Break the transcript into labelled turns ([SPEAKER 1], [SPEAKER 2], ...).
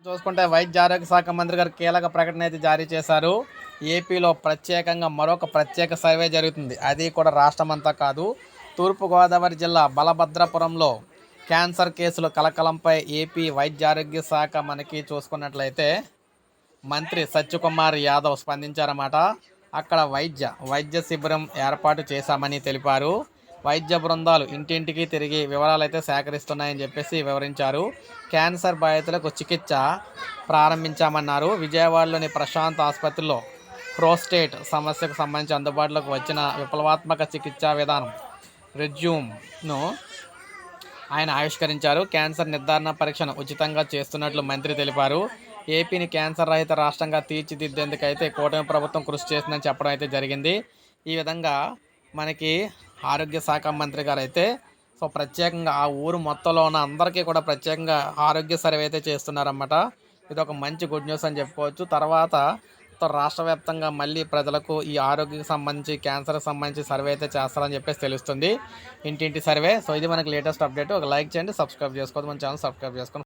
[SPEAKER 1] చూసుకుంటే వైద్య ఆరోగ్య శాఖ మంత్రి గారు కీలక ప్రకటన అయితే జారీ చేశారు. ఏపీలో ప్రత్యేకంగా మరొక ప్రత్యేక సర్వే జరుగుతుంది. అది కూడా రాష్ట్రం అంతా కాదు. తూర్పుగోదావరి జిల్లా బలభద్రపురంలో క్యాన్సర్ కేసుల కలకలంపై ఏపీ వైద్య ఆరోగ్య శాఖ మనకి చూసుకున్నట్లయితే మంత్రి సత్యకుమార్ యాదవ్ స్పందించారన్నమాట. అక్కడ వైద్య శిబిరం ఏర్పాటు చేశామని తెలిపారు. వైద్య బృందాలు ఇంటింటికి తిరిగి వివరాలు అయితే సేకరిస్తున్నాయని చెప్పేసి వివరించారు. క్యాన్సర్ బాధితులకు చికిత్స ప్రారంభించామన్నారు. విజయవాడలోని ప్రశాంత్ ఆసుపత్రిలో ప్రోస్టేట్ సమస్యకు సంబంధించి అందుబాటులోకి వచ్చిన విప్లవాత్మక చికిత్సా విధానం రెజ్యూమ్ను ఆయన ఆవిష్కరించారు. క్యాన్సర్ నిర్ధారణ పరీక్షను ఉచితంగా చేస్తున్నట్లు మంత్రి తెలిపారు. ఏపీని క్యాన్సర్ రహిత రాష్ట్రంగా తీర్చిదిద్దేందుకైతే కూటమి ప్రభుత్వం కృషి చేస్తుందని చెప్పడం అయితే జరిగింది. ఈ విధంగా మనకి ఆరోగ్య శాఖ మంత్రి గారు అయితే ప్రత్యేకంగా ఆ ఊరు మొత్తంలో ఉన్న అందరికీ కూడా ప్రత్యేకంగా ఆరోగ్య సర్వే అయితే చేస్తున్నారన్నమాట. ఇది ఒక మంచి గుడ్ న్యూస్ అని చెప్పుకోవచ్చు. తర్వాత రాష్ట్ర వ్యాప్తంగా మళ్ళీ ప్రజలకు ఈ ఆరోగ్యకి సంబంధించి క్యాన్సర్కి సంబంధించి సర్వే అయితే చేస్తారని చెప్పేసి తెలుస్తుంది. ఇంటింటి సర్వే. ఇది మనకి లేటెస్ట్ అప్డేట్. ఒక లైక్ చేయండి, సబ్స్క్రైబ్ చేసుకోవద్దు, మన ఛానల్ సబ్స్క్రైబ్ చేసుకోండి.